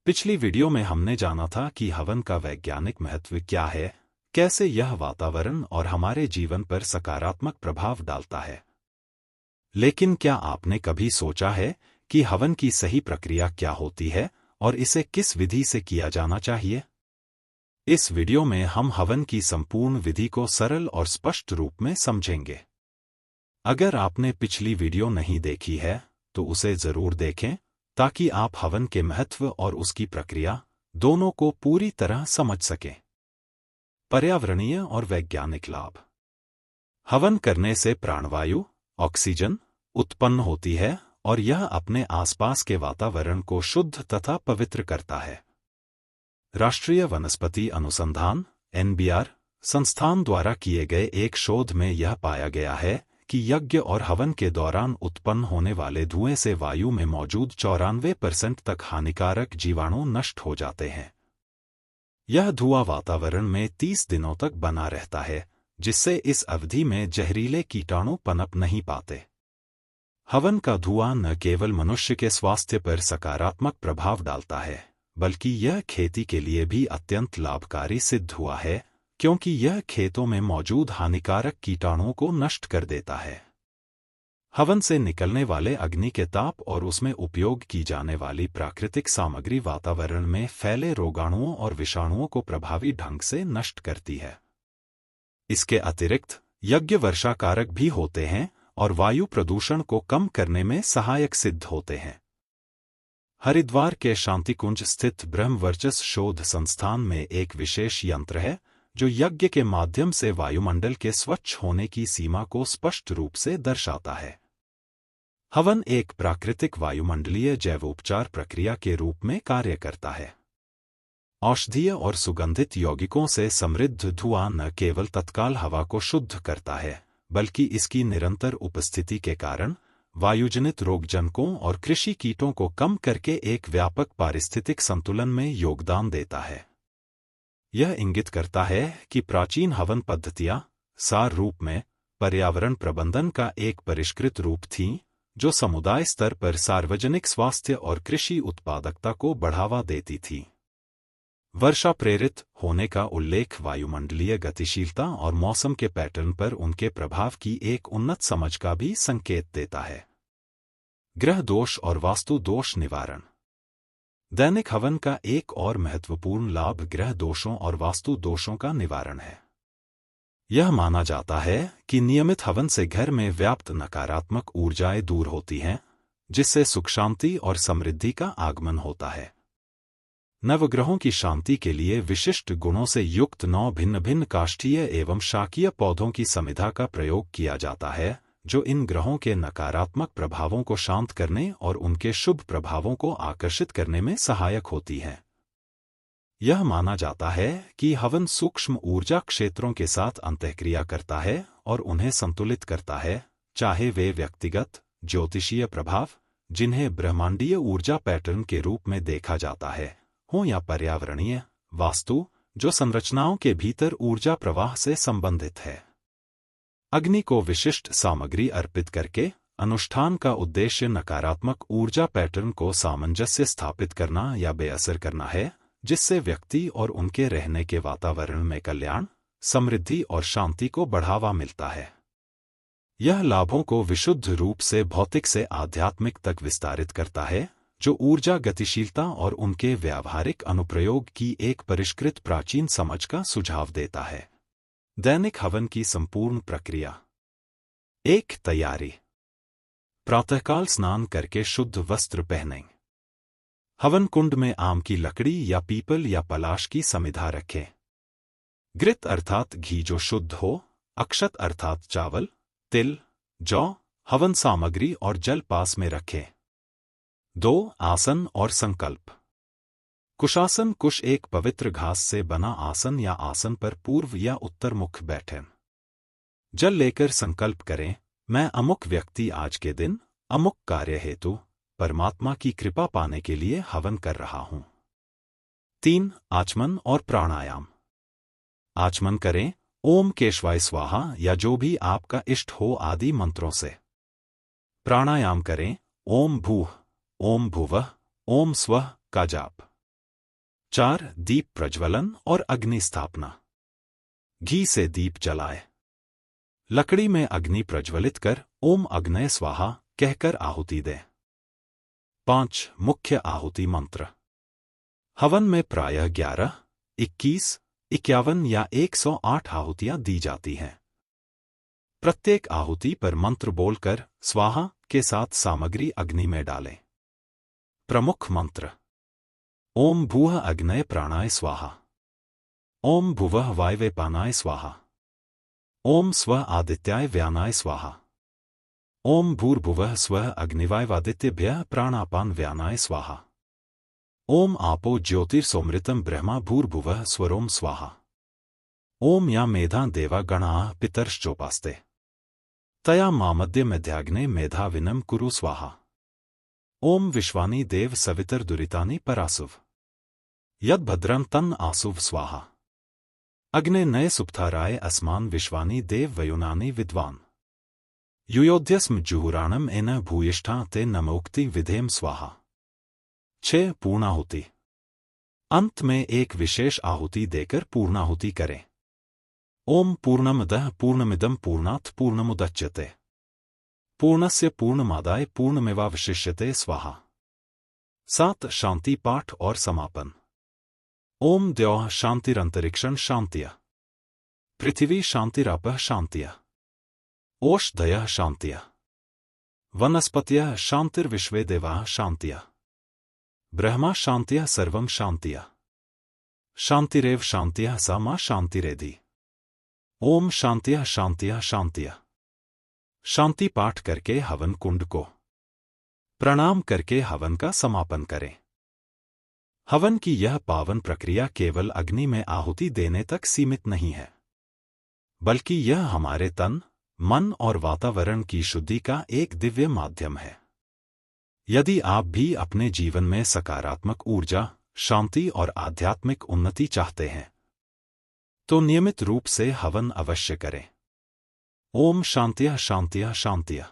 पिछली वीडियो में हमने जाना था कि हवन का वैज्ञानिक महत्व क्या है, कैसे यह वातावरण और हमारे जीवन पर सकारात्मक प्रभाव डालता है। लेकिन क्या आपने कभी सोचा है कि हवन की सही प्रक्रिया क्या होती है और इसे किस विधि से किया जाना चाहिए? इस वीडियो में हम हवन की संपूर्ण विधि को सरल और स्पष्ट रूप में समझेंगे। अगर आपने पिछली वीडियो नहीं देखी है, तो उसे जरूर देखें ताकि आप हवन के महत्व और उसकी प्रक्रिया दोनों को पूरी तरह समझ सकें। पर्यावरणीय और वैज्ञानिक लाभ। हवन करने से प्राणवायु, ऑक्सीजन उत्पन्न होती है और यह अपने आसपास के वातावरण को शुद्ध तथा पवित्र करता है। राष्ट्रीय वनस्पति अनुसंधान (NBR) संस्थान द्वारा किए गए एक शोध में यह पाया गया है कि यज्ञ और हवन के दौरान उत्पन्न होने वाले धुएं से वायु में मौजूद 94% तक हानिकारक जीवाणु नष्ट हो जाते हैं। यह धुआं वातावरण में 30 दिनों तक बना रहता है, जिससे इस अवधि में जहरीले कीटाणु पनप नहीं पाते। हवन का धुआं न केवल मनुष्य के स्वास्थ्य पर सकारात्मक प्रभाव डालता है, बल्कि यह खेती के लिए भी अत्यंत लाभकारी सिद्ध हुआ है, क्योंकि यह खेतों में मौजूद हानिकारक कीटाणुओं को नष्ट कर देता है। हवन से निकलने वाले अग्नि के ताप और उसमें उपयोग की जाने वाली प्राकृतिक सामग्री वातावरण में फैले रोगाणुओं और विषाणुओं को प्रभावी ढंग से नष्ट करती है। इसके अतिरिक्त यज्ञ वर्षाकारक भी होते हैं और वायु प्रदूषण को कम करने में सहायक सिद्ध होते हैं। हरिद्वार के शांतिकुंज स्थित ब्रह्मवर्चस्व शोध संस्थान में एक विशेष यंत्र है जो यज्ञ के माध्यम से वायुमंडल के स्वच्छ होने की सीमा को स्पष्ट रूप से दर्शाता है। हवन एक प्राकृतिक वायुमंडलीय जैवोपचार प्रक्रिया के रूप में कार्य करता है। औषधीय और सुगंधित यौगिकों से समृद्ध धुआं न केवल तत्काल हवा को शुद्ध करता है, बल्कि इसकी निरंतर उपस्थिति के कारण वायुजनित रोगजनकों और कृषि कीटों को कम करके एक व्यापक पारिस्थितिक संतुलन में योगदान देता है। यह इंगित करता है कि प्राचीन हवन पद्धतियां सार रूप में पर्यावरण प्रबंधन का एक परिष्कृत रूप थीं, जो समुदाय स्तर पर सार्वजनिक स्वास्थ्य और कृषि उत्पादकता को बढ़ावा देती थीं। वर्षा प्रेरित होने का उल्लेख वायुमंडलीय गतिशीलता और मौसम के पैटर्न पर उनके प्रभाव की एक उन्नत समझ का भी संकेत देता है। ग्रह दोष और वास्तु दोष निवारण। दैनिक हवन का एक और महत्वपूर्ण लाभ ग्रह दोषों और वास्तु दोषों का निवारण है। यह माना जाता है कि नियमित हवन से घर में व्याप्त नकारात्मक ऊर्जाएं दूर होती हैं, जिससे सुख शांति और समृद्धि का आगमन होता है। नवग्रहों की शांति के लिए विशिष्ट गुणों से युक्त 9 भिन्न भिन्न काष्ठीय एवं शाकीय पौधों की समिधा का प्रयोग किया जाता है, जो इन ग्रहों के नकारात्मक प्रभावों को शांत करने और उनके शुभ प्रभावों को आकर्षित करने में सहायक होती है। यह माना जाता है कि हवन सूक्ष्म ऊर्जा क्षेत्रों के साथ अंतःक्रिया करता है और उन्हें संतुलित करता है, चाहे वे व्यक्तिगत ज्योतिषीय प्रभाव, जिन्हें ब्रह्मांडीय ऊर्जा पैटर्न के रूप में देखा जाता है, हों या पर्यावरणीय वास्तु, जो संरचनाओं के भीतर ऊर्जा प्रवाह से संबंधित है। अग्नि को विशिष्ट सामग्री अर्पित करके अनुष्ठान का उद्देश्य नकारात्मक ऊर्जा पैटर्न को सामंजस्य स्थापित करना या बेअसर करना है, जिससे व्यक्ति और उनके रहने के वातावरण में कल्याण, समृद्धि और शांति को बढ़ावा मिलता है। यह लाभों को विशुद्ध रूप से भौतिक से आध्यात्मिक तक विस्तारित करता है, जो ऊर्जा गतिशीलता और उनके व्यावहारिक अनुप्रयोग की एक परिष्कृत प्राचीन समझ का सुझाव देता है। दैनिक हवन की संपूर्ण प्रक्रिया। 1. तैयारी। प्रातःकाल स्नान करके शुद्ध वस्त्र पहनें। हवन कुंड में आम की लकड़ी या पीपल या पलाश की समिधा रखें। घृत अर्थात घी जो शुद्ध हो, अक्षत अर्थात चावल, तिल, जौ, हवन सामग्री और जल पास में रखें। 2. आसन और संकल्प। कुशासन कुश एक पवित्र घास से बना आसन या आसन पर पूर्व या उत्तर मुख बैठें। जल लेकर संकल्प करें, मैं अमुक व्यक्ति आज के दिन अमुक कार्य हेतु परमात्मा की कृपा पाने के लिए हवन कर रहा हूं। 3. आचमन और प्राणायाम। आचमन करें ओम केशवाय स्वाहा या जो भी आपका इष्ट हो आदि मंत्रों से। प्राणायाम करें ओम भूः, ओम भुवः, ओम स्वः का जाप। 4. दीप प्रज्वलन और अग्नि स्थापना। घी से दीप जलाए। लकड़ी में अग्नि प्रज्वलित कर ओम अग्नये स्वाहा कहकर आहुति दे। 5. मुख्य आहुति मंत्र। हवन में प्रायः 11, 21, 51 या 108 आहुतियां दी जाती हैं। प्रत्येक आहुति पर मंत्र बोलकर स्वाहा के साथ सामग्री अग्नि में डालें। प्रमुख मंत्र। ओम भूः अग्नये प्राणाय स्वाहा। ओम भुवः वायवे पानाय स्वाहा। ओम स्वः आदित्याय व्यानाय स्वाहा। ओम भूर्भुवः स्वः अग्निवायवादित्यभ्यः प्राणापान व्यानाय स्वाहा। ओम आपो ज्योतिर्सोमृतं ब्रह्मा भूर्भुवः स्वरोम स्वाहा। ओम या मेधा देवा गणाः पितर्श्चोपास्ते तया मामद्य मध्याग्ने मेधाविनं कुरु स्वाहा। ओम विश्वानि देव सवितर दुरितानि परासुव यद्भद्रं तन् आसुव स्वाहा। अग्ने नये सुप्ताराय अस्मान् विश्वानि देव वयुनानि विद्वान् युयोध्यस्म जुहुराणम एन भूयिष्ठा ते नमोक्ति विधेम स्वाहा। 6. पूर्णाहुति। अंत में एक विशेष आहुति देकर पूर्णाहुति करें। ओम पूर्णमदः पूर्णमिदं पूर्णात् पूर्णमुदच्यते पूर्णस्य पूर्णमादाय पूर्णमेवावशिष्यते स्वाहा। 7. शांति पाठ और समापन। ओम द्यौः शांतिरंतरिक्षं शांत्य पृथिवी शांतिरापः शांत्य ओषधयः शांत्य वनस्पतयः शांतिर्विश्वे देवाः शांत्य ब्रह्मा शांत्य सर्वं शांत्य शांतिरेव शांत्य सा मा शांतिरेधि। ओम शांत्य शांत्य शांत्य। शांति पाठ करके हवन कुंड को प्रणाम करके हवन का समापन करें। हवन की यह पावन प्रक्रिया केवल अग्नि में आहुति देने तक सीमित नहीं है, बल्कि यह हमारे तन, मन और वातावरण की शुद्धि का एक दिव्य माध्यम है। यदि आप भी अपने जीवन में सकारात्मक ऊर्जा, शांति और आध्यात्मिक उन्नति चाहते हैं, तो नियमित रूप से हवन अवश्य करें। ओम शांत्य शांत्य शांत्य।